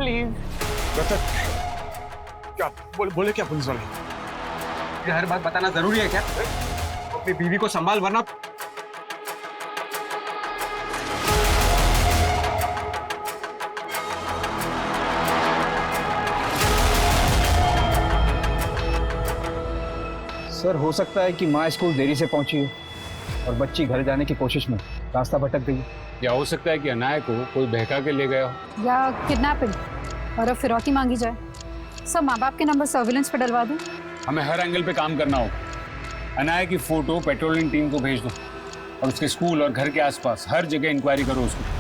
Please. क्या बोले क्या पुलिस वाले? ये हर बात बताना जरूरी है क्या? अपनी बीवी को संभाल वरना। सर हो सकता है कि माँ स्कूल देरी से पहुंची हो और बच्ची घर जाने की कोशिश में रास्ता भटक गई। या हो सकता है कि अनाया को कोई बहका के ले गया हो, या किडनैपिंग और अब फिरौती मांगी जाए। सब माँ बाप के नंबर सर्विलेंस पे डलवा दूं। हमें हर एंगल पे काम करना होगा। अनाया की फोटो पेट्रोलिंग टीम को भेज दो और उसके स्कूल और घर के आसपास हर जगह इंक्वायरी करो उसको।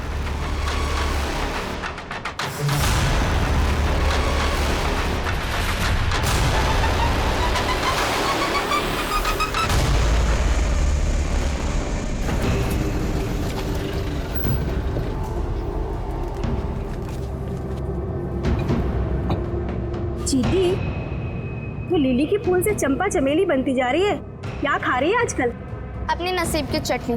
चीटी, तो लिली की फूल से चंपा चमेली बनती जा रही है। क्या खा रही है आजकल? अपने नसीब की चटनी।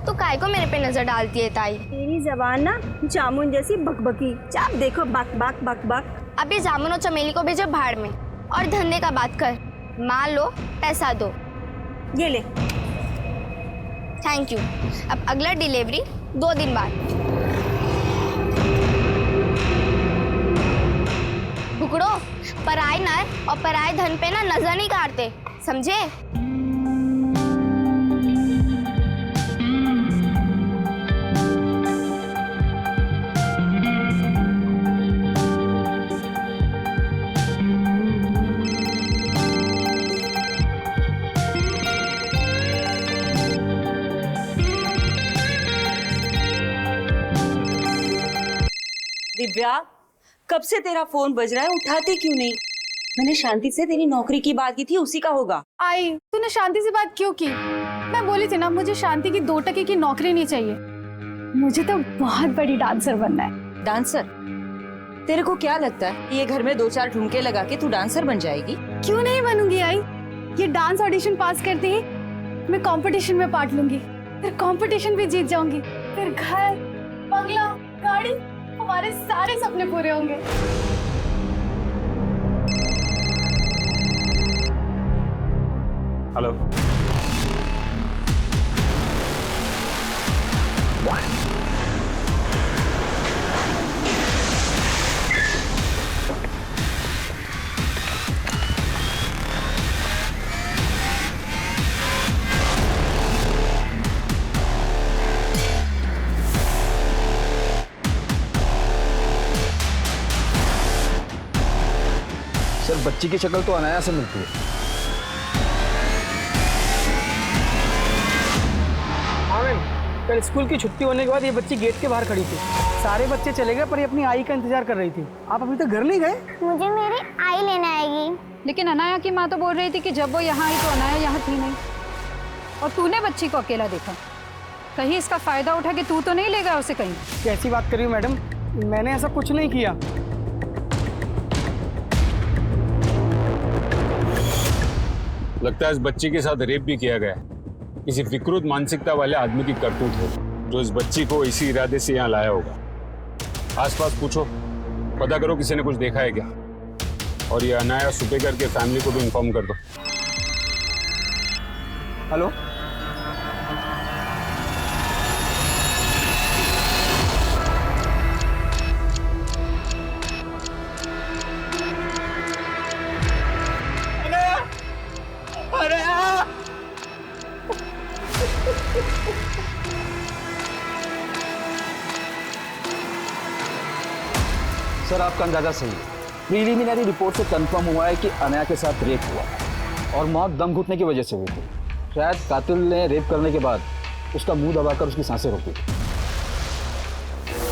तो काय को मेरे पे नजर डालती है ताई? तेरी जबान ना जामुन जैसी बकबकी। जब देखो बक बक बक बक। अभी जामुन और चमेली को भेजो भाड़ में और धंधे का बात कर। माल लो, पैसा दो। ये ले। Thank you. अब अगला डिलीवरी 2 दिन बाद। बुकड़ो, पराई नर और पराई धन पे ना नजर नहीं काटते, समझे? दिव्या, कब से तेरा फोन बज रहा है, उठाती क्यों नहीं? मैंने शांति से तेरी नौकरी की बात की थी, उसी का होगा। आई, तूने शांति से बात क्यों की? मैं बोली थी ना, मुझे शांति की 2 टके की नौकरी नहीं चाहिए। मुझे तो बहुत बड़ी डांसर बनना है। डांसर? तेरे को क्या लगता है कि ये घर में 2-4 ठुमके लगा के तू डांसर बन जाएगी? क्यों नहीं बनूंगी आई? ये डांस ऑडिशन पास करते ही मैं कंपटीशन में पार्ट लूंगी, फिर कंपटीशन भी जीत जाऊंगी, फिर घर, बंगला, गाड़ी, हमारे सारे सपने पूरे होंगे। हेलो। सर बच्ची की शक्ल तो अनाया से मिलती है। हाँ मैम, कल स्कूल की छुट्टी होने के बाद ये बच्ची गेट के बाहर खड़ी थी। सारे बच्चे चले गए पर ये अपनी आई का इंतजार कर रही थी। आप अभी तक घर नहीं गए? मुझे मेरी आई लेने आएगी। लेकिन अनाया की माँ तो बोल रही थी कि जब वो यहाँ आई तो अनाया यहाँ थी नहीं, और तूने बच्ची को अकेला देखा। कहीं इसका फायदा उठा के तू तो नहीं ले गया उसे कहीं? कैसी बात कर रही हो मैडम, मैंने ऐसा कुछ नहीं किया। लगता है इस बच्ची के साथ रेप भी किया गया। किसी विकृत मानसिकता वाले आदमी की करतूत है जो इस बच्ची को इसी इरादे से यहाँ लाया होगा। आसपास पूछो, पता करो किसी ने कुछ देखा है क्या, और ये अनाया सुपेकर के फैमिली को भी इन्फॉर्म कर दो। हेलो, सर आपका अंदाजा सही है। प्रीलिमिनरी रिपोर्ट से कंफर्म हुआ है कि अनाया के साथ रेप हुआ और मौत दम घुटने की वजह से हुई थी। शायद कातिल ने रेप करने के बाद उसका मुंह दबाकर उसकी सांसें रोकी।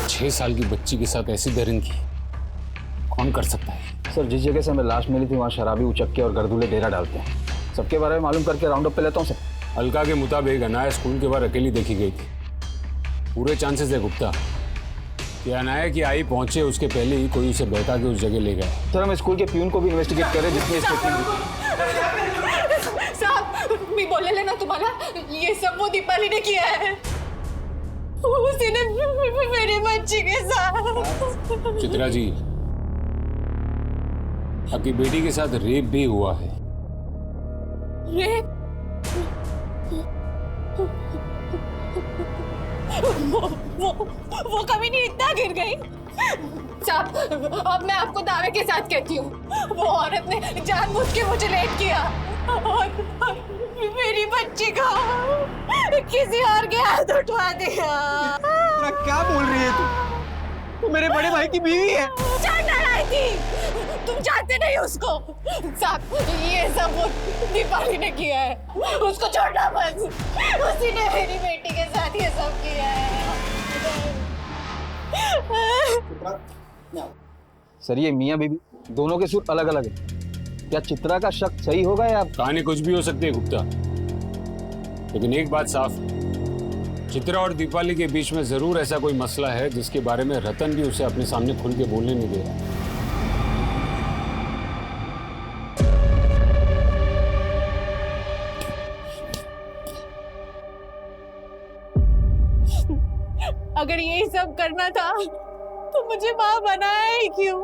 6 साल की बच्ची के साथ ऐसी दरिंदगी कौन कर सकता है? सर जिस जगह से हमें लाश मिली थी वहाँ शराबी उचक्के और गर्दूले डेरा डालते हैं। सबके बारे में मालूम करके राउंड अप पे लेता हूँ सर। अलका के मुताबिक अनाया स्कूल के बाहर अकेली देखी गई थी। पूरे चांसेस है गुप्ता कि अनाया की आई पहुंचे उसके पहले ही कोई उसे बहका के उस जगह ले गया। सर हम स्कूल के प्यून को भी इन्वेस्टिगेट कर रहे हैं जिसने स्टेटमेंट साहब, मैं बोलने लेना तुम्हारा, ये सब वो दीपाली ने किया है। उसी ने मेरे बच्ची के साथ। चित्रा जी, आपकी बेटी के साथ रेप भी हुआ है। रेप? वो कभी नहीं इतना गिर गई। साहब, अब मैं आपको दावे के साथ कहती हूँ, वो औरत ने जानबूझ के मुझे लेट किया और मेरी बच्ची का किसी और के हाथ उठवा दिया। क्या बोल रही है तू मेरे बड़े भाई की बीवी है। जान लड़ाई थी, तुम जानते नहीं उसको। साहब, ये सब वो दीपाली ने किया है, उसको छोड़ना मत। उसी ने मेरी बेटी के साथ ये सब किया है। सर ये मियाँ बीवी दोनों के सुर अलग अलग है, क्या चित्रा का शक सही होगा या कहानी कुछ भी हो सकती है गुप्ता, लेकिन एक बात साफ है, चित्रा और दीपाली के बीच में जरूर ऐसा कोई मसला है जिसके बारे में रतन भी उसे अपने सामने खुल के बोलने नहीं दे रहा। अगर यही सब करना था तो मुझे माँ बनाया ही क्यों?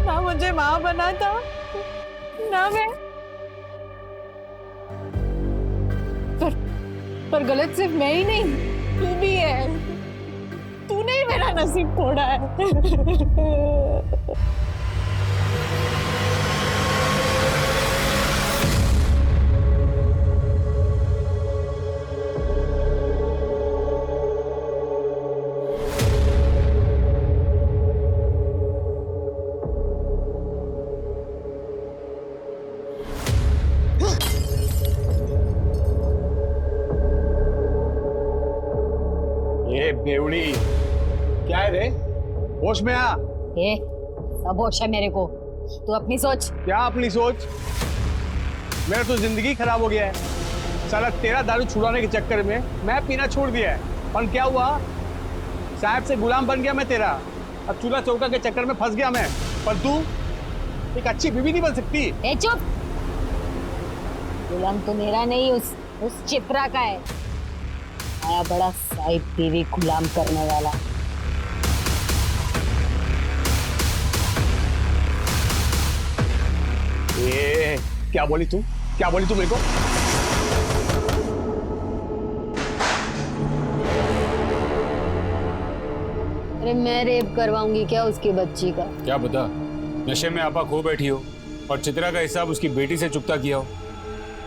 ना मुझे माँ बना था, ना मैं। पर गलत सिर्फ मैं ही नहीं, तू भी है। तूने ही मेरा नसीब तोड़ा है। बेवड़ी क्या है रे? होश में आ। सब होश है मेरे को, तू अपनी सोच। क्या अपनी सोच? मेरा तो जिंदगी खराब हो गया है। साला तेरा दारू छुड़ाने के चक्कर में मैं पीना छोड़ दिया है, और क्या हुआ? साहब से गुलाम बन गया मैं तेरा। अब चूल्हा चौका के चक्कर में फंस गया मैं। पर तू एक अच्छी बीवी नहीं बन सकती। ए चुप, गुलाम तो मेरा नहीं, उस चित्रा का है। आया बड़ा साहिब बीवी गुलाम करने वाला। ये क्या बोली तू? क्या बोली तू मेरे को? अरे मैं रेप करवाऊंगी क्या उसकी बच्ची का? क्या पता नशे में आपा खो बैठी हो और चित्रा का हिसाब उसकी बेटी से चुकता किया हो।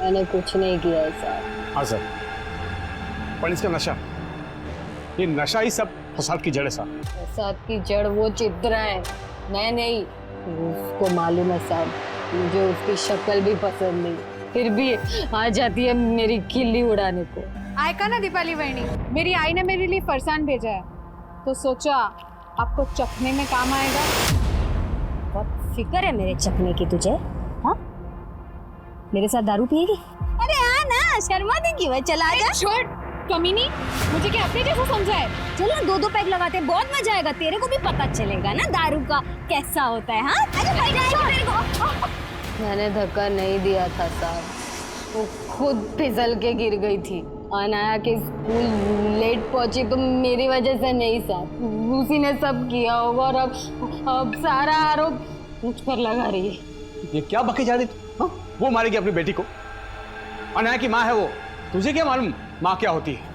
मैंने कुछ नहीं किया है साहब। हाँ सर, पर इसका नशा, ये नशा ही सब फसाद की जड़ है साहब। फसाद की जड़ वो चित्रा है, मैं नहीं। उसको मालूम है साहब, मुझे उसकी शक्ल भी पसंद नहीं, फिर भी आ जाती है मेरी खिल्ली उड़ाने को। आयका ना दीपाली बहनी, मेरी आई ने मेरे लिए फरसान भेजा है, तो सोचा आपको चखने में काम आएगा। बहुत फिक्र है मेरे चखने की तुझे? हाँ, मेरे साथ दारू पिएगी? अरे हाँ ना, शर्मा देगी वह, चला जा। छोड़ कमीनी, मुझे क्या अपने जैसा समझा है? चल ना, 2-2 पैक लगाते हैं, बहुत मजा आएगा। तेरे को भी पता चलेगा ना दारू का कैसा होता है। हाँ, अरे भाई तेरे को मैंने धक्का नहीं दिया था साहब, वो खुद फिसल के गिर गई थी। अनाया के स्कूल लेट पहुंची तो मेरी वजह से नहीं साहब, उसी ने सब किया होगा और अब सारा आरोप मुझ पर लगा रही है। ये क्या बके जा रही तू? वो मारेगी अपनी बेटी को, अनाया की माँ है वो। तुझे क्या मालूम माँ क्या होती है?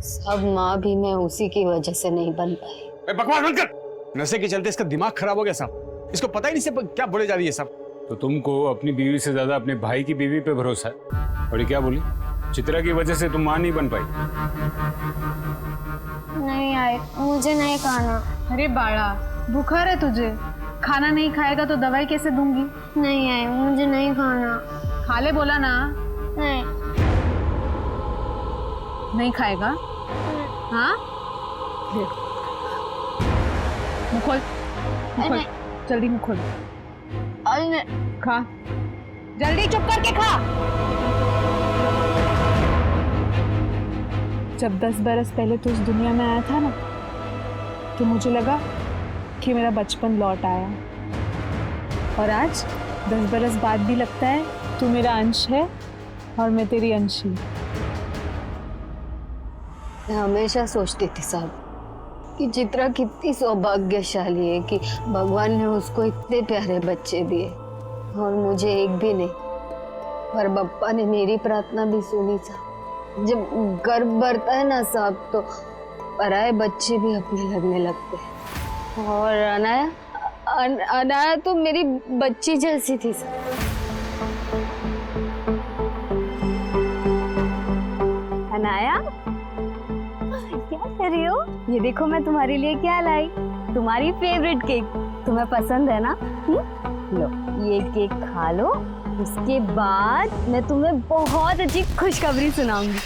सब माँ भी मैं उसी की वजह से नहीं बन पाई। बकवास बंद कर। नशे के चलते इसका दिमाग खराब हो गया साहब। इसको पता ही नहीं से क्या बोले जा रही है सब। तो तुमको अपनी बीवी से ज्यादा अपने भाई की बीवी पे भरोसा है। और ये क्या बोली? चित्रा की वजह से तुम माँ नहीं बन पाई? नहीं आए, मुझे नहीं खाना। अरे बाड़ा, बुखार है तुझे, खाना नहीं खाएगा तो दवाई कैसे दूंगी? नहीं आए, मुझे नहीं खाना। खा ले बोला ना। नहीं नहीं खाएगा? हाँ, मुँह खोल, मुँह खोल, जल्दी मुँह खोल। खा, जल्दी चुप करके खा। जब 10 बरस पहले तू इस दुनिया में आया था ना, तो मुझे लगा कि मेरा बचपन लौट आया, और आज 10 बरस बाद भी लगता है तू मेरा अंश है और मैं तेरी अंशी। मैं हमेशा सोचती थी साहब कि चित्रा कितनी सौभाग्यशाली है कि भगवान ने उसको इतने प्यारे बच्चे दिए और मुझे एक भी नहीं। पर बप्पा ने मेरी प्रार्थना भी सुनी साहब। जब गर्भ भरता है ना साहब तो पराये बच्चे भी अपने लगने लगते हैं। और अनाया तो मेरी बच्ची जैसी थी साहब। अनाया क्या कर रही हो? ये देखो मैं तुम्हारे लिए क्या लाई, तुम्हारी फेवरेट केक। तुम्हें पसंद है ना? लो ये केक खा लो, उसके बाद मैं तुम्हें बहुत अच्छी खुशखबरी सुनाऊंगी।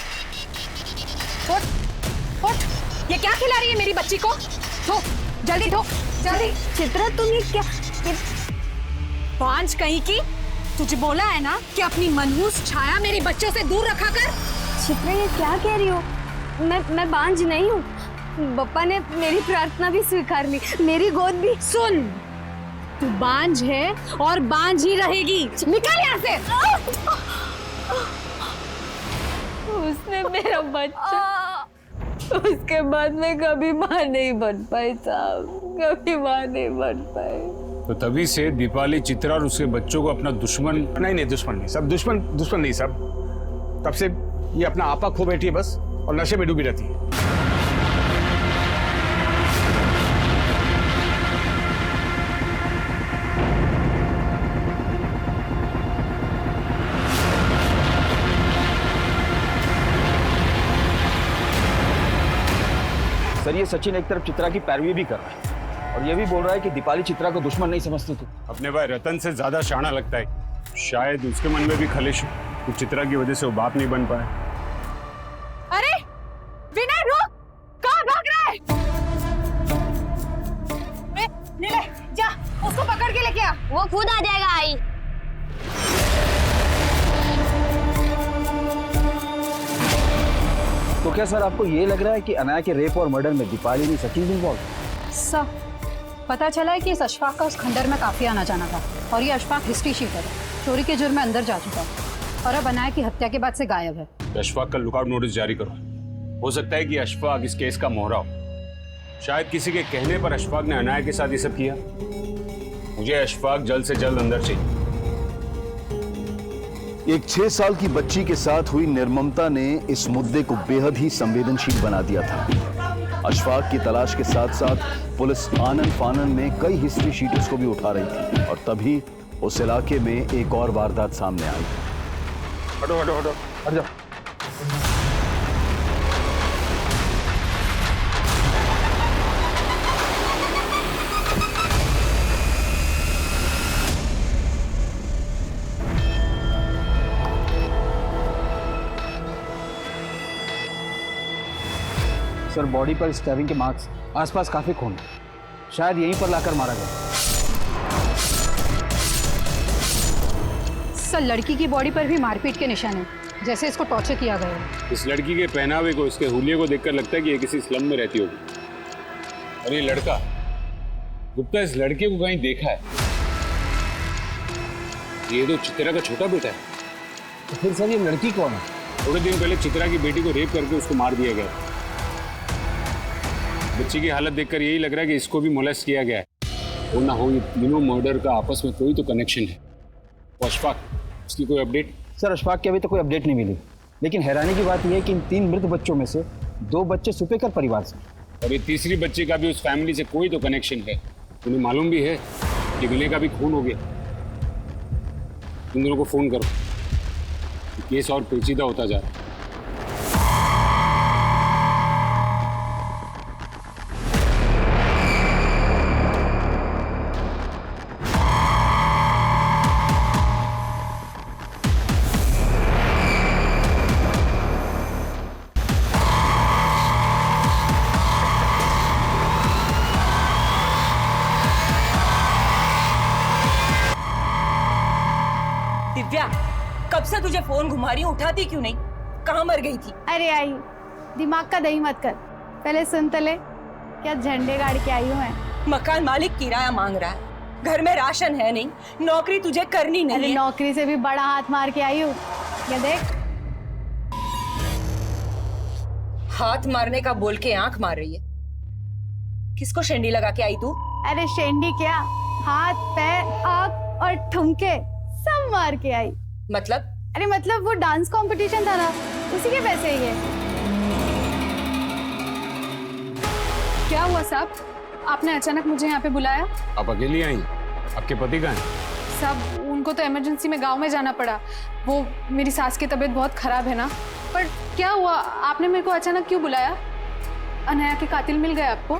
उठ, ये क्या खिला रही है मेरी बच्ची को? ठोक, जल्दी ठोक, जल्दी। चित्रा तुम ये क्या? बांझ कहीं की, तुझे बोला है ना कि अपनी मनहूस छाया मेरे बच्चों से दूर रखा कर। चित्रा ये क्या कह रही हो? मैं बांझ नहीं हूँ। बप्पा ने मेरी प्रार्थना भी स्वीकार ली, मेरी गोद भी। सुन, तू बांझ है और बांझ ही रहेगी। निकल यहाँ से। उसने मेरा बच्चा, उसके बाद मैं कभी माँ नहीं बन पाई साहब, कभी माँ नहीं बन पाई। तो तभी से दीपाली चित्रा और उसके बच्चों को अपना दुश्मन। नहीं दुश्मन नहीं सब, दुश्मन नहीं सब। तब से ये अपना आपा खो बैठी है बस, और नशे में डूबी रहती है। सर ये सचिन एक तरफ चित्रा की पैरवी भी कर रहा है और ये भी बोल रहा है कि दीपाली चित्रा को दुश्मन नहीं समझती थी। अपने भाई रतन से ज्यादा शाना लगता है। शायद उसके मन में भी खलिश हो कि चित्रा की वजह से वो बाप नहीं बन पाया। अरे विनय रुक, कहाँ भाग रहा है? नीले जा, उसको पकड़ के लेके आ। वो खुद आ जाएगा आई। तो क्या सर आपको ये लग रहा है कि अनाया के रेप और मर्डर में दीपाली नहीं सचिन इन्वॉल्व? सर पता चला है कि इस अशफाक का उस खंडर में काफी आना जाना था और ये अशफाक हिस्ट्री शीटर है, चोरी के जुर्म में अंदर जा चुका है और अब अनाया की हत्या के बाद से गायब है। अशफाक का लुकआउट नोटिस जारी करो। हो सकता है कि अशफाक इस केस का मोहरा हो। शायद किसी के कहने पर अशफाक ने अनाया के साथ ये सब किया। मुझे अशफाक जल्द से जल्द अंदर चाहिए। एक 6 साल की बच्ची के साथ हुई निर्ममता ने इस मुद्दे को बेहद ही संवेदनशील बना दिया था। अशफाक की तलाश के साथ साथ पुलिस आनन फानन में कई हिस्ट्री शीटर्स को भी उठा रही थी और तभी उस इलाके में एक और वारदात सामने आई। हटो हटो हटो, हट जाओ। सर बॉडी पर स्टैबिंग के मार्क्स, आसपास काफी खून है, शायद यहीं पर लाकर मारा गया। सर लड़की की बॉडी पर भी मारपीट के निशान हैं, जैसे इसको टॉर्चर किया गया है। इस लड़की के पहनावे को, इसके हुलिये को देखकर लगता है कि ये किसी स्लम में रहती होगी। और ये लड़का, गुप्ता इस लड़के को कहीं देखा है। ये तो चित्रा का छोटा बेटा है। तो फिर सर ये लड़की कौन है? थोड़े दिन पहले चित्रा की बेटी को रेप करके उसको मार दिया गया। बच्ची की हालत देखकर यही लग रहा है कि इसको भी मोलेस्ट किया गया है। हो ना हो ये तीनों मर्डर का आपस में कोई तो कनेक्शन है। अशफाक, उसकी कोई अपडेट? सर अशफाक की अभी तो कोई अपडेट नहीं मिली, लेकिन हैरानी की बात यह है कि इन 3 मृत बच्चों में से 2 बच्चे सुपेकर परिवार से, और ये तीसरी बच्चे का भी उस फैमिली से कोई तो कनेक्शन है। उन्हें मालूम भी है कि विनय का भी खून हो गया। तुम दोनों को फोन करो, केस और पेचीदा होता जा रहा है। दिव्या, कब से तुझे फोन घुमा रही हूँ, उठाती क्यों नहीं? कहाँ मर गई थी? अरे आई, दिमाग का दही मत कर, पहले सुन तो ले, क्या झंडे गाड़ के आई हूँ मैं। मकान मालिक किराया मांग रहा है, घर में राशन है नहीं, नौकरी तुझे करनी नहीं अरे है। नौकरी से भी बड़ा हाथ मार के आई हूँ, ये देख। हाथ मारने का बोल के आंख मार रही है। किसको शेंडी लगा के आई तू? अरे शेंडी क्या, हाथ पैर आँख और ठुमके सब मार के आई। मतलब? अरे मतलब वो डांस कंपटीशन था ना, उसी के पैसे ही है। क्या हुआ साहब, आपने अचानक मुझे यहाँ पे बुलाया? आप अकेली आई? आपके पति कहाँ हैं? साहब उनको तो इमरजेंसी में गांव में जाना पड़ा, वो मेरी सास की तबीयत बहुत खराब है ना। पर क्या हुआ, आपने मेरे को अचानक क्यों बुलाया? अनाया के कातिल मिल गए आपको?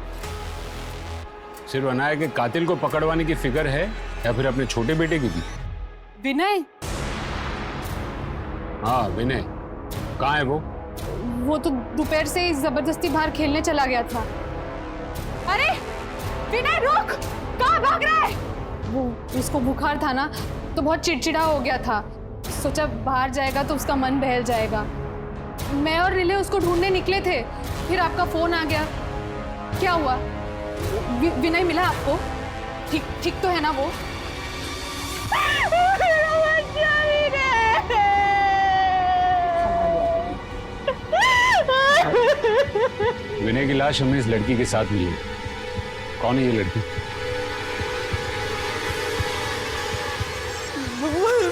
सिर्फ अनाया के कातिल को पकड़वाने की फिक्र है या फिर अपने छोटे बेटे की भी? विनय? हाँ विनय, कहाँ है वो तो दोपहर से ही जबरदस्ती बाहर खेलने चला गया था। अरे विनय रुक, कहाँ भाग रहा है? वो उसको बुखार था ना, तो बहुत चिड़चिड़ा हो गया था, सोचा बाहर जाएगा तो उसका मन बहल जाएगा। मैं और रिले उसको ढूंढने निकले थे, फिर आपका फोन आ गया। क्या हुआ, विनय मिला आपको? ठीक तो है ना वो? विनय की लाश हमें इस लड़की के साथ मिली है। कौन है ये लड़की?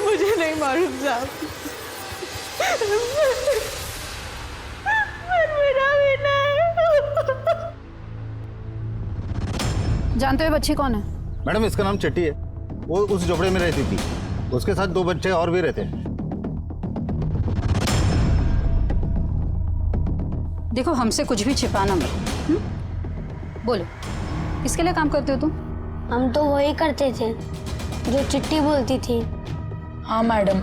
मुझे नहीं मालूम साहब। जानते हो बच्ची कौन है? मैडम इसका नाम चिट्टी है, वो उस झोपड़े में रहती थी, उसके साथ 2 बच्चे और भी रहते हैं। देखो हमसे कुछ भी छिपाना मत। बोलो किसके लिए काम करते हो तुम? हम तो वही करते थे जो चिट्टी बोलती थी। हाँ मैडम,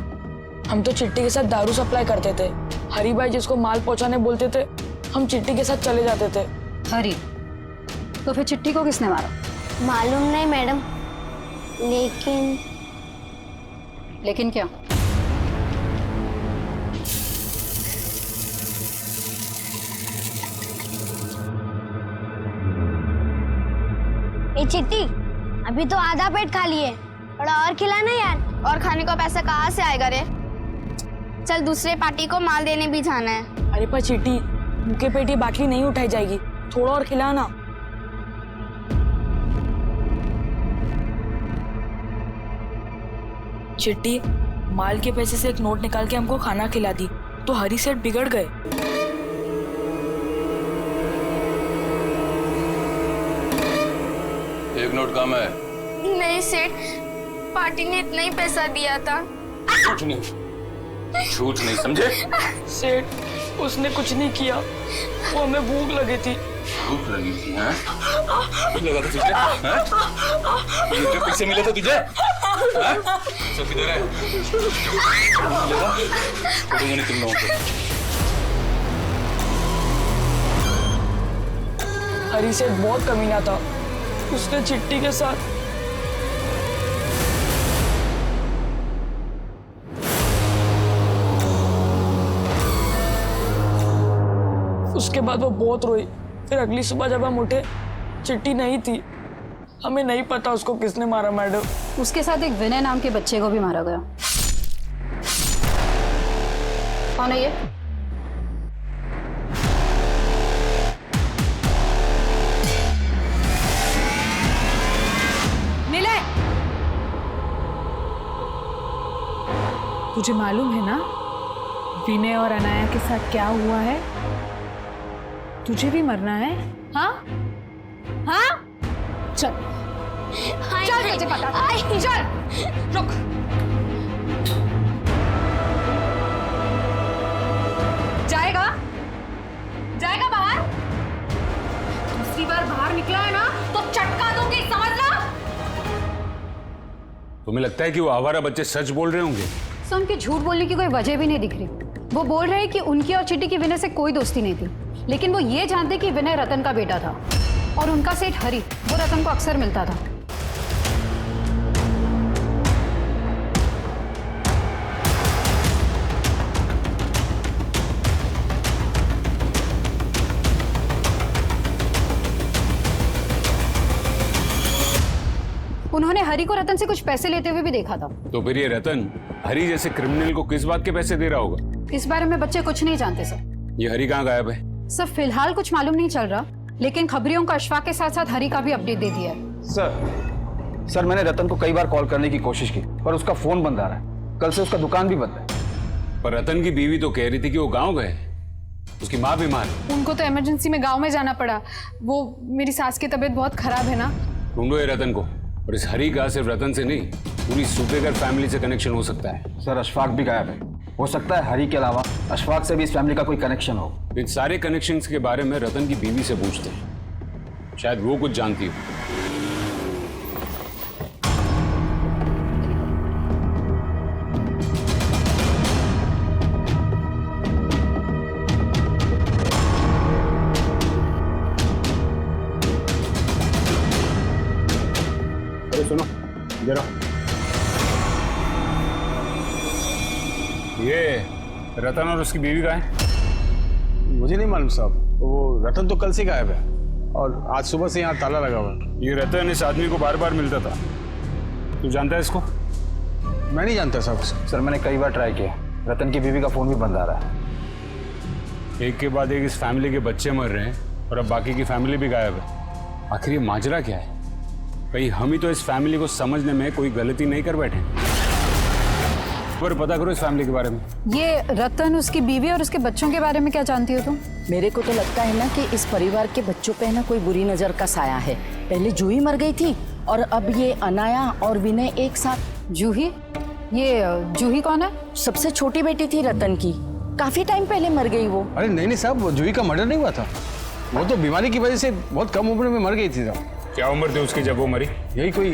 हम तो चिट्टी के साथ दारू सप्लाई करते थे। हरी भाई जिसको माल पहुंचाने बोलते थे, हम चिट्टी के साथ चले जाते थे। हरी? तो फिर चिट्टी को किसने मारा? मालूम नहीं मैडम, लेकिन क्या? ए चिट्टी, अभी तो आधा पेट खा लिए, थोड़ा और खिलाना यार। और खाने का पैसा कहाँ से आएगा रे? चल दूसरे पार्टी को माल देने भी जाना है। अरे पर चिट्टी, भूखे पेट ये बाटली नहीं उठाई जाएगी, थोड़ा और खिलाना। चिट्टी, माल के पैसे से एक नोट निकाल के हमको खाना खिला दी तो हरी सेठ बिगड़ गए। एक नोट कम है। नहीं सेठ, पार्टी ने इतना ही पैसा दिया था। झूठ नहीं, झूठ नहीं समझे? सेठ उसने कुछ नहीं किया, वो हमें भूख लगी थी। भूख लगी थी? हैं? भूख लगा था तुझे? हैं? मुझे पैसे मिले थे तुझे? हैं? सब किधर है? नहीं तुम लोगों को। हरी सेठ बहुत कमीना था, उसने चिट्टी के साथ उसके बाद वो बहुत रोई। फिर अगली सुबह जब हम उठे, चिट्टी नहीं थी। हमें नहीं पता उसको किसने मारा मैडम। उसके साथ एक विनय नाम के बच्चे को भी मारा गया। कौन है ये? नीले, तुझे मालूम है ना विनय और अनाया के साथ क्या हुआ है? तुझे भी मरना है? हाँ हाँ, चल चल, तुझे पता, चल रुक। जाएगा जाएगा बाहर? दूसरी बार बाहर निकला है ना तो चटका दूंगी, समझ लो। तुम्हें लगता है कि वो आवारा बच्चे सच बोल रहे होंगे? सो उनके झूठ बोलने की कोई वजह भी नहीं दिख रही। वो बोल रहे हैं कि उनकी और चिट्टी की विनय से कोई दोस्ती नहीं थी, लेकिन वो ये जानते कि विनय रतन का बेटा था और उनका सेठ हरी वो रतन को अक्सर मिलता था। उन्होंने हरी को रतन से कुछ पैसे लेते हुए भी देखा था। तो फिर ये रतन हरी जैसे क्रिमिनल को किस बात के पैसे दे रहा होगा? इस बारे में बच्चे कुछ नहीं जानते सर। ये हरी कहाँ गायब है? सर फिलहाल कुछ मालूम नहीं चल रहा, लेकिन खबरियों को अशफाक के साथ साथ हरी का भी अपडेट दे दिया है। सर मैंने रतन को कई बार कॉल करने की कोशिश की पर उसका फोन बंद आ रहा है। कल से उसका दुकान भी बंद है। पर रतन की बीवी तो कह रही थी कि वो गांव गए, उसकी माँ बीमार है। उनको तो इमरजेंसी में गांव में जाना पड़ा। वो मेरी सास की तबीयत बहुत खराब है ना। ढूंढो ये रतन को। और इस हरी का सिर्फ रतन से नहीं पूरी सुपेकर फैमिली से कनेक्शन हो सकता है। सर अशफाक भी गायब है। हो सकता है हरी के अलावा अशफाक से भी इस फैमिली का कोई कनेक्शन हो। इन सारे कनेक्शंस के बारे में रतन की बीवी से पूछते हैं, शायद वो कुछ जानती हो। अरे सुनो जरा, ये रतन और उसकी बीवी का है? मुझे नहीं मालूम साहब। वो रतन तो कल से गायब है और आज सुबह से यहाँ ताला लगा हुआ है। ये रतन इस आदमी को बार बार मिलता था। तू जानता है इसको? मैं नहीं जानता साहब। सर मैंने कई बार ट्राई किया, रतन की बीवी का फोन भी बंद आ रहा है। एक के बाद एक इस फैमिली के बच्चे मर रहे हैं और अब बाकी की फैमिली भी गायब है। आखिर ये माजरा क्या है? कहीं हम ही तो इस फैमिली को समझने में कोई गलती नहीं कर बैठे? पर पता करो इस फैमिली के बारे में। ये रतन, उसकी बीवी और उसके बच्चों के बारे में क्या जानती हो तुम? मेरे को तो लगता है ना कि इस परिवार के बच्चों पे ना कोई बुरी नजर का साया है। पहले जूही मर गई थी और अब ये अनाया और विनय एक साथ। जूही? ये जूही कौन है? सबसे छोटी बेटी थी रतन की, काफी टाइम पहले मर गई वो। अरे नहीं साहब, जूही का मर्डर नहीं हुआ था। वो तो बीमारी की वजह से बहुत कम उम्र में मर गई थी साहब। क्या उम्र थी उसकी जब वो मरी? यही कोई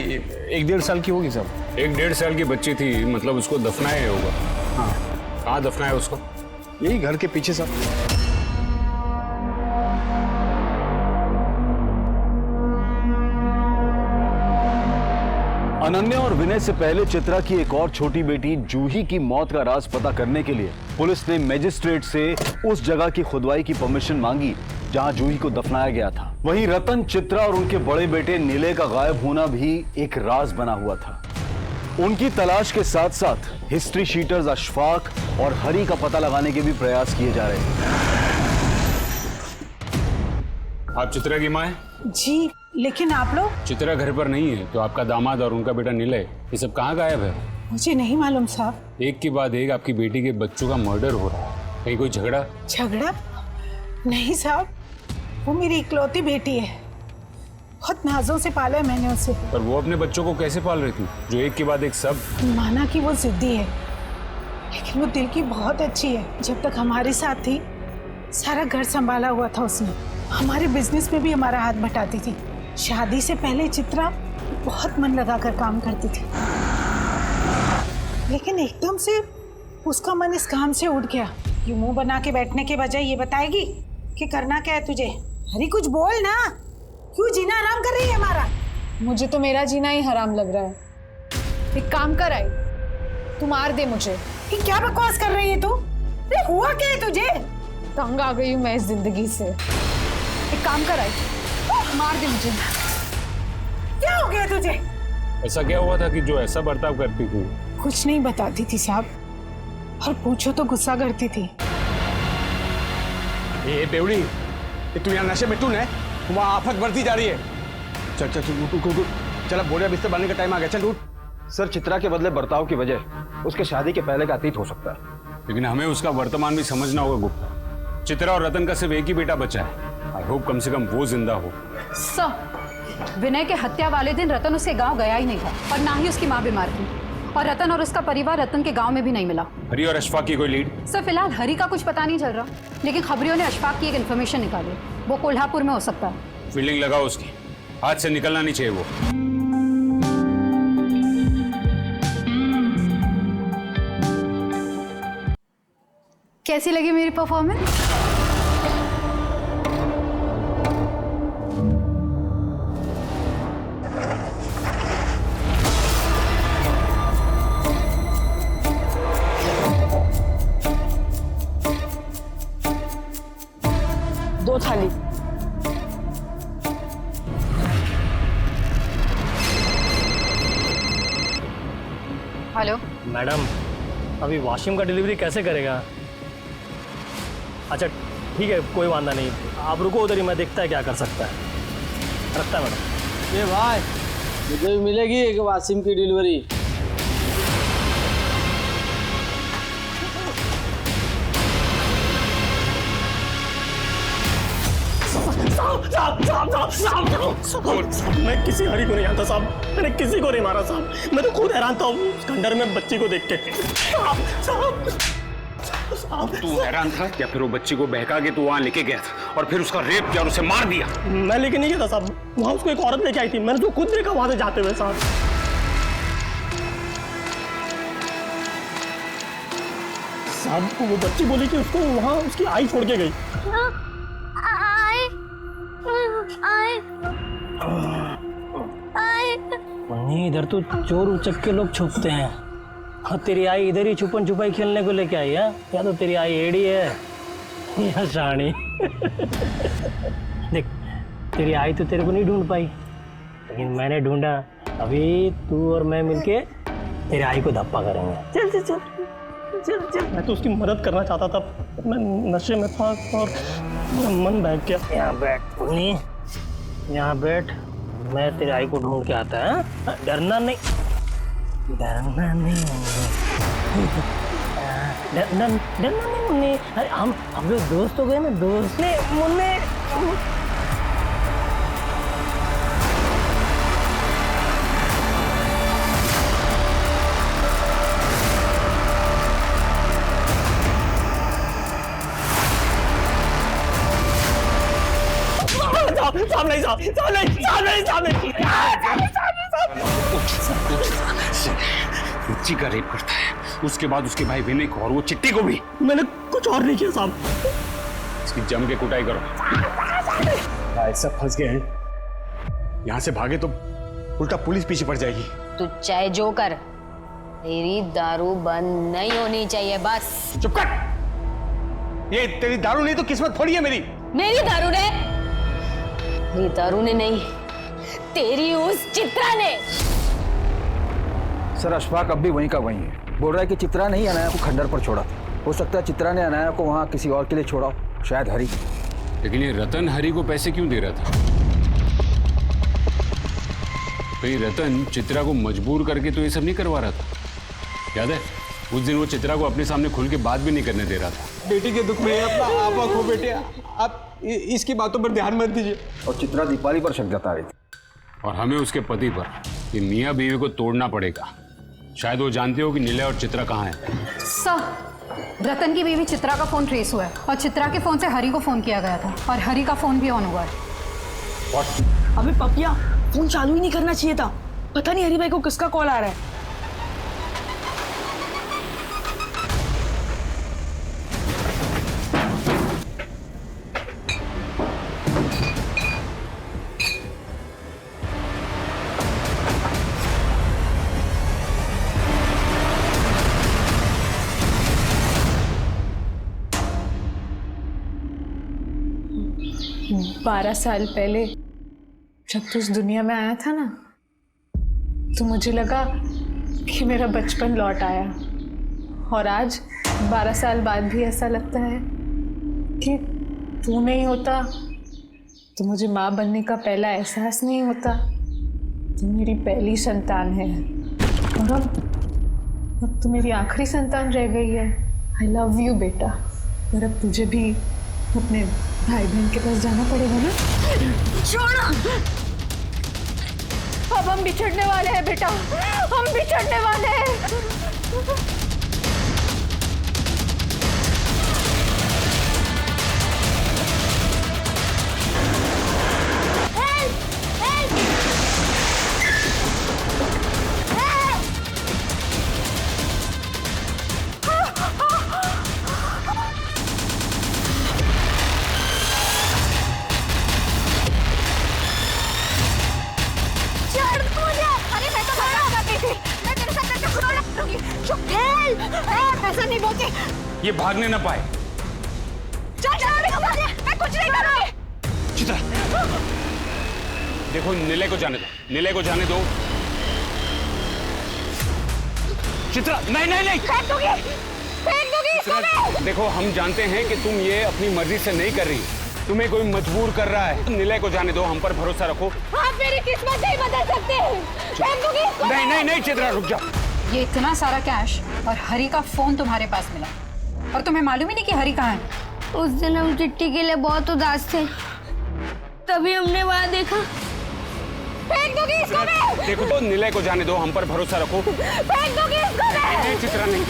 1-1.5 साल की होगी साहब। 1-1.5 साल की बच्ची थी, मतलब उसको दफनाया होगा। हाँ, कहाँ दफनाया उसको? यही घर के पीछे साहब। अनन्या और विनय से पहले चित्रा की एक और छोटी बेटी जूही की मौत का राज पता करने के लिए पुलिस ने मजिस्ट्रेट से उस जगह की खुदवाई की परमिशन मांगी जहां जूही को दफनाया गया था। वहीं रतन, चित्रा और उनके बड़े बेटे नीले का गायब होना भी एक राज बना हुआ था। उनकी तलाश के साथ साथ हिस्ट्री शीटर्स अशफाक और हरी का पता लगाने के भी प्रयास किए जा रहे हैं। आप चित्रा की माँ हैं? जी, लेकिन आप लोग? चित्रा घर पर नहीं है तो आपका दामाद और उनका बेटा नीलय, ये सब कहाँ गायब है? मुझे नहीं मालूम साहब। एक के बाद एक आपकी बेटी के बच्चों का मर्डर हो रहा है। कहीं कोई झगड़ा? झगड़ा? नहीं साहब, वो मेरी इकलौती बेटी है। बहुत नाजों से पाला है मैंने उसे। पर वो अपने बच्चों को कैसे पाल रही थी जो एक के बाद एक सब? माना कि वो जिद्दी है, लेकिन वो दिल की बहुत अच्छी है। जब तक हमारे साथ थी सारा घर संभाला हुआ था उसने। हमारे बिजनेस में भी हमारा हाथ बटाती थी। शादी से पहले चित्रा बहुत मन लगाकर काम करती थी, लेकिन एकदम से उसका मन इस काम से उठ गया। ये मुंह बना के बैठने के बजाय ये बताएगी कि करना क्या है तुझे। अरे कुछ बोल ना, क्यों जीना हराम कर रही है हमारा? मुझे तो मेरा जीना ही हराम लग रहा है। एक काम कर आई, तू मार दे मुझे। ये क्या बकवास कर रही है तू? अरे हुआ क्या है तुझे? तंग आ गई हूँ मैं इस जिंदगी से। एक काम कर आई, मार दे मुझे। क्या हो गया तुझे? ऐसा क्या हुआ था कि जो ऐसा बर्ताव करती थी? कुछ नहीं बताती थी साहब, और पूछो तो गुस्सा करती थी। ये बेवड़ी, तू यहाँ नशे में टून है, वहाँ आफत बढ़ती जा रही है। चल चल चल, चल अब बोरिया बिस्तर बनने का टाइम आ गया, चल उठ। सर चित्रा के बदले बर्ताव की वजह उसके शादी के पहले का अतीत हो सकता है, लेकिन हमें उसका वर्तमान भी समझना होगा गुप्ता। चित्रा और रतन का सिर्फ एक ही बेटा बचा है। आई होप कम से कम वो जिंदा हो। सर, विनय के हत्या वाले दिन रतन उसके गांव गया ही नहीं था और ना ही उसकी माँ बीमार थी, और रतन और उसका परिवार रतन के गांव में भी नहीं मिला। हरी और अशफाक की कोई लीड? सर फिलहाल हरी का कुछ पता नहीं चल रहा, लेकिन खबरियों ने अशफाक की एक इन्फॉर्मेशन निकाली। वो कोल्हापुर में हो सकता है। फील्डिंग लगाओ उसकी, हाथ से निकलना नहीं चाहिए वो। कैसी लगी मेरी परफॉर्मेंस? दो थाली। हेलो मैडम, अभी वॉशरूम का डिलीवरी कैसे करेगा? अच्छा ठीक है कोई वादा नहीं, आप रुको उधर ही, मैं देखता है क्या कर सकता है। रखता है मैडम। ये भाई मुझे भी मिलेगी एक वासिम की डिलीवरी। साहब, मैं किसी हरी को नहीं जानता साहब, मैंने किसी को नहीं मारा साहब, मैं तो खुद हैरान था उस खंडर में बच्ची को देख के। तू हैरान था या फिर वो बच्ची को बहका के तू वहां लेके गया था और फिर उसका रेप किया और उसे मार दिया? मैं लेके नहीं गया था साहब, वहां उसको एक औरत लेके आई थी, मैंने तो खुद देखा वहां से जाते हुए साहब। साहब वो बच्ची बोली कि उसको वहां उसकी आई छोड़ के गई। नहीं इधर तो चोर उचक के लोग छुपते हैं, और तेरी आई इधर ही छुपन छुपाई खेलने को लेके आई है, या तो तेरी आई एड़ी है या शानी। देख तेरी आई तो तेरे को नहीं ढूंढ पाई, लेकिन मैंने ढूंढा। अभी तू और मैं मिलके तेरी आई को धप्पा करेंगे। चल चल चल चल चल। मैं तो उसकी मदद करना चाहता था, मैं नशे में था और मन बहक गया। यहाँ बैठ उन्हीं, यहाँ बैठ, मैं तेरी आई को ढूंढ के आता है। डरना नहीं, डरना नहीं, डरना नहीं मुन्नी। अरे हम लोग दोस्त हो गए ना, दोस्त ने मुन्ने। साहब नहीं, साहब नहीं, साहब नहीं, साहब नहीं। बच्ची का रेप करता है, उसके बाद उसके भाई विनय को और वो चिट्टी को भी। मैंने कुछ और नहीं किया साहब। इसकी जम के कुटाई करो। भाई सब फंस गए हैं, यहाँ से भागे तो उल्टा पुलिस पीछे पड़ जाएगी। तू चाहे जो कर, तेरी दारू बंद नहीं होनी चाहिए बस। चुप कर, ये तेरी दारू नहीं तो किस्मत फोड़ी है मेरी। मेरी दारू ने? मेरी दारू ने नहीं, तेरी उस चित्रा ने। सर अशफाक अब भी वहीं का वहीं है, बोल रहा है कि चित्रा ने ही अनाया को खंडर पर छोड़ा था। हो सकता है चित्रा ने अनाया को वहाँ किसी और के लिए छोड़ा हो, शायद हरी। लेकिन ये रतन हरी को पैसे क्यों दे रहा था? भाई रतन चित्रा को मजबूर करके तो ये सब नहीं करवा रहा था, याद है? उस दिन वो चित्रा को अपने सामने खुल के बात भी नहीं करने दे रहा था। बेटी के दुख में अपना आपा खो बेटे, आप इसकी बातों पर ध्यान मत दीजिए। और चित्रा दीपाली पर शक जता रही थी, और हमें उसके पति पर, ये मियाँ बीवी को तोड़ना पड़ेगा। शायद वो जानते हो कि निलय और चित्रा कहाँ है। सर रतन की बीवी चित्रा का फोन ट्रेस हुआ है, और चित्रा के फोन से हरी को फोन किया गया था, और हरी का फोन भी ऑन हुआ है। अबे पपिया, फोन चालू ही नहीं करना चाहिए था, पता नहीं हरी भाई को किसका कॉल आ रहा है। बारह साल पहले जब तू इस दुनिया में आया था ना, तो मुझे लगा कि मेरा बचपन लौट आया, और आज 12 साल बाद भी ऐसा लगता है कि तू नहीं होता तो मुझे माँ बनने का पहला एहसास नहीं होता। तू मेरी पहली संतान है, और अब तू मेरी आखिरी संतान रह गई है। आई लव यू बेटा, और अब तुझे भी अपने भाई बहन के पास जाना पड़ेगा ना। छोड़ो, अब हम बिछड़ने वाले हैं बेटा, हम बिछड़ने वाले हैं। ऐसा नहीं बोलते। ये भागने ना पाए। मैं कुछ नहीं करूंगी। चित्रा, देखो निलय को जाने दो, निलय को जाने दो। चित्रा नहीं नहीं नहीं, फेंक दूंगी, फेंक दूंगी। देखो हम जानते हैं कि तुम ये अपनी मर्जी से नहीं कर रही, तुम्हें कोई मजबूर कर रहा है। निलय को जाने दो, हम पर भरोसा रखो। आप मेरी किस्मत नहीं बदल सकते। नहीं नहीं नहीं चित्रा, रुक जाओ। ये इतना सारा कैश और हरी का फोन तुम्हारे पास मिला और तुम्हें मालूम ही नहीं कि हरी कहाँ है। उस दिन हम चिट्टी के लिए बहुत उदास थे, तभी हमने वहाँ देखा। फेंक दूंगी इसको मैं। देखो तो निलय को जाने दो, हम पर भरोसा रखो। फेंक दूंगी इसको मैं। नहीं चित्रा नहीं।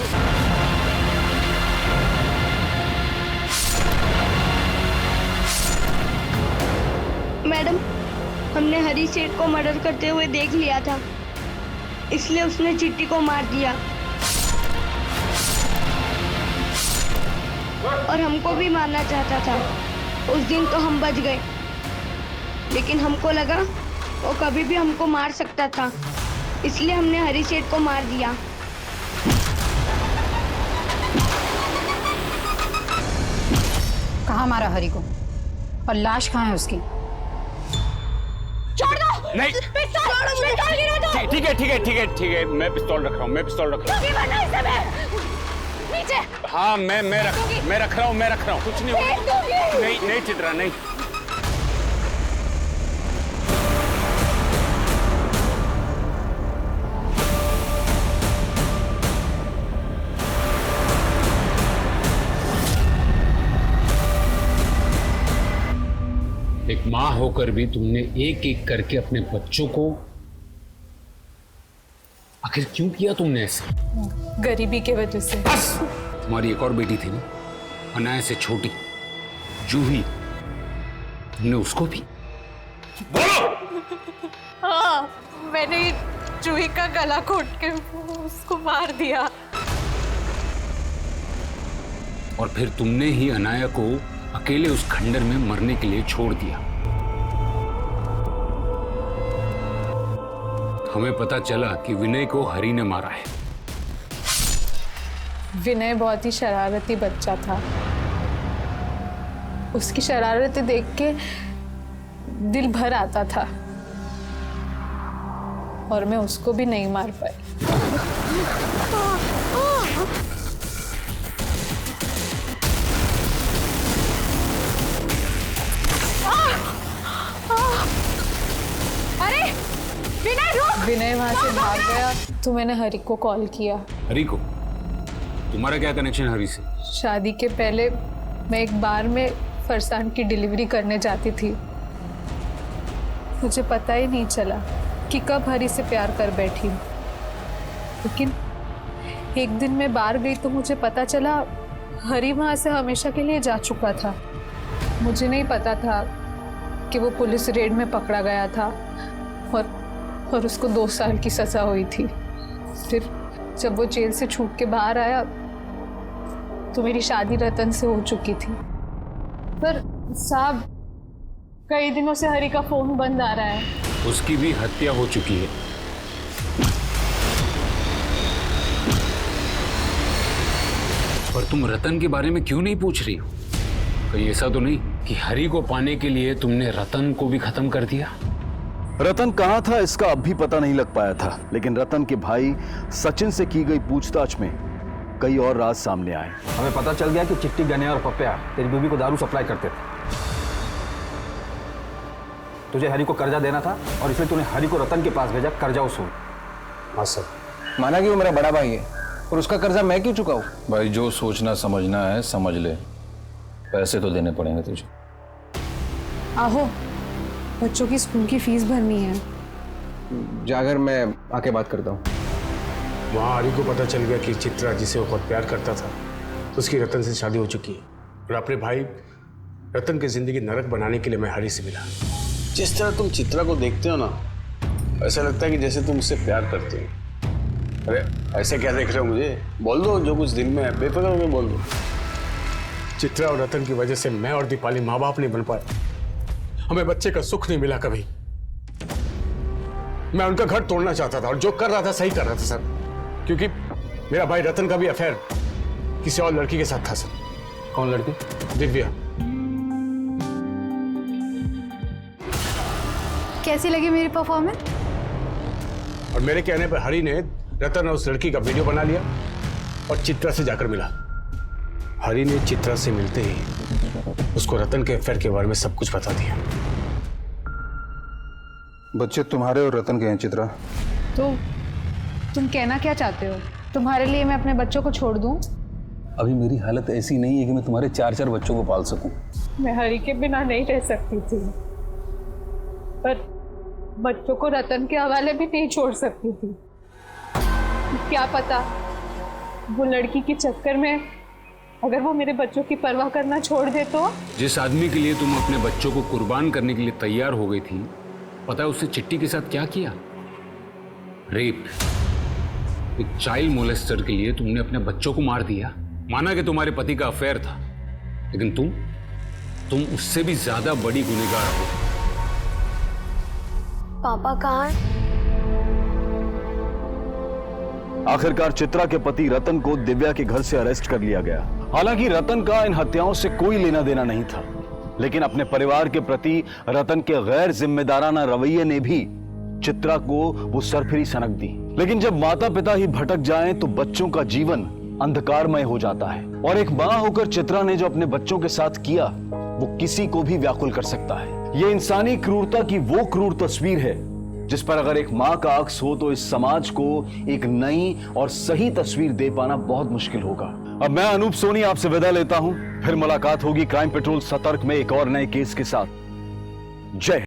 मैडम, हमने हरी सेठ को मर्डर करते हुए देख लिया था, इसलिए उसने चिट्टी को मार दिया और हमको भी मारना चाहता था। उस दिन तो हम बच गए, लेकिन हमको लगा वो कभी भी हमको मार सकता था, इसलिए हमने हरी सेठ को मार दिया। कहाँ मारा हरी को और लाश कहाँ है उसकी? छोड़ दो। नहीं। पिस्तौल गिरा दो। ठीक है ठीक है ठीक है ठीक है, मैं पिस्तौल रख रहा हूँ, मैं पिस्तौल रख रहा हूँ। नीचे। हाँ मैं रख रहा हूँ, कुछ नहीं होगा। नहीं नहीं चित्रा नहीं। एक माँ होकर भी तुमने एक एक करके अपने बच्चों को, आखिर क्यों किया तुमने ऐसे? गरीबी के वजह से। बस! तुम्हारी एक और बेटी थी ना, अनाया से छोटी, जूही, तुमने उसको भी? बोलो! हाँ, मैंने जूही का गला घोट के उसको मार दिया। और फिर तुमने ही अनाया को अकेले उस खंडर में मरने के लिए छोड़ दिया। हमें पता चला कि विनय को हरी ने मारा है। विनय बहुत ही शरारती बच्चा था, उसकी शरारतें देख के दिल भर आता था और मैं उसको भी नहीं मार पाई। अरे विनय रुक। विनय वहां से भाग गया तो मैंने हरी को कॉल किया। हरी को? तुम्हारा क्या कनेक्शन हरी से? शादी के पहले मैं एक बार में फरसान की डिलीवरी करने जाती थी, मुझे पता ही नहीं चला कि कब हरी से प्यार कर बैठी। लेकिन एक दिन मैं बाहर गई तो मुझे पता चला हरी वहां से हमेशा के लिए जा चुका था। मुझे नहीं पता था कि वो पुलिस रेड में पकड़ा गया था और उसको 2 साल की सजा हुई थी। फिर जब वो जेल से छूट के बाहर आया तो मेरी शादी रतन से हो चुकी थी। पर साहब, कई दिनों से हरी का फोन बंद आ रहा है। उसकी भी हत्या हो चुकी है। पर तुम रतन के बारे में क्यों नहीं पूछ रही हो? कहीं ऐसा तो नहीं कि हरी को पाने के लिए तुमने रतन को भी खत्म कर दिया? रतन कहां था इसका अब भी पता नहीं लग पाया था, लेकिन रतन के भाई सचिन से की गई पूछताछ में कई और राज सामने आए। हमें पता चल गया कि चिट्टी, गने और पप्पिया तेरी बीवी को दारू सप्लाई करते थे। तुझे हरी को कर्जा देना था और इसलिए तूने हरी को रतन के पास भेजा कर्जा वसूल। हाँ सर। माना कि वो मेरा बड़ा भाई है और उसका कर्जा मैं क्यों चुकाऊं? भाई जो सोचना समझना है समझ ले, पैसे तो देने पड़ेंगे तुझे। आहो, बच्चों की स्कूल की फीस भरनी है। जाकर मैं आके बात करता हूँ। वहाँ हरी को पता चल गया कि चित्रा, जिसे वो बहुत प्यार करता था, उसकी रतन से शादी हो चुकी है। और अपने भाई रतन की जिंदगी नरक बनाने के लिए मैं हरी से मिला। जिस तरह तुम चित्रा को देखते हो ना, ऐसा लगता है कि जैसे तुम उससे प्यार करते हो। अरे ऐसे क्या देख रहे हो मुझे? बोल दो जो कुछ दिल में है, बेफिक्र होकर बोल दो। चित्रा और रतन की वजह से मैं और दीपाली माँ बाप नहीं बन पाए। हमें बच्चे का सुख नहीं मिला कभी। मैं उनका घर तोड़ना चाहता था और जो कर रहा था सही कर रहा था सर, क्योंकि मेरा भाई रतन का भी अफेयर किसी और लड़की के साथ था सर। कौन लड़की? दिव्या। कैसी लगी मेरी परफॉर्मेंस? और मेरे कहने पर हरी ने रतन और उस लड़की का वीडियो बना लिया और चित्रा से जाकर मिला। हरी ने चित्रा से मिलते ही उसको रतन के अफेयर के बारे में सब कुछ बता दिया। बच्चे तुम्हारे और रतन के हैं चित्रा। तो तुम कहना क्या चाहते हो? तुम्हारे लिए मैं अपने बच्चों को छोड़ दूं? अभी मेरी हालत ऐसी नहीं है कि मैं तुम्हारे 4-4 बच्चों को पाल सकूं। मैं हरी के बिना नहीं रह सकती थी, पर बच्चों को रतन के हवाले भी नहीं छोड़ सकती थी। क्या पता वो लड़की के चक्कर में अगर वो मेरे बच्चों की परवाह करना छोड़ दे तो। जिस आदमी के लिए तुम अपने बच्चों को कुर्बान करने के लिए तैयार हो गई थी, पता है उससे चिट्टी के साथ क्या किया? रेप। एक चाइल्ड मोलेस्टर के लिए तुमने अपने बच्चों को मार दिया। माना कि तुम्हारे पति का अफेयर था, लेकिन तुम उससे भी ज्यादा बड़ी गुनहगार हो। पापा कहाँ हैं? आखिरकार चित्रा के पति रतन को दिव्या के घर से अरेस्ट कर लिया गया। हालांकि रतन का इन हत्याओं से कोई लेना देना नहीं था, लेकिन अपने परिवार के प्रति रतन के गैर जिम्मेदाराना रवैये ने भी चित्रा को वो सरफिरी सनक दी। लेकिन जब माता पिता ही भटक जाएं तो बच्चों का जीवन अंधकारमय हो जाता है, और एक मां होकर चित्रा ने जो अपने बच्चों के साथ किया वो किसी को भी व्याकुल कर सकता है। ये इंसानी क्रूरता की वो क्रूर तस्वीर है जिस पर अगर एक मां का अक्स हो तो इस समाज को एक नई और सही तस्वीर दे पाना बहुत मुश्किल होगा। अब मैं अनूप सोनी आपसे विदा लेता हूं, फिर मुलाकात होगी क्राइम पेट्रोल सतर्क में एक और नए केस के साथ। जय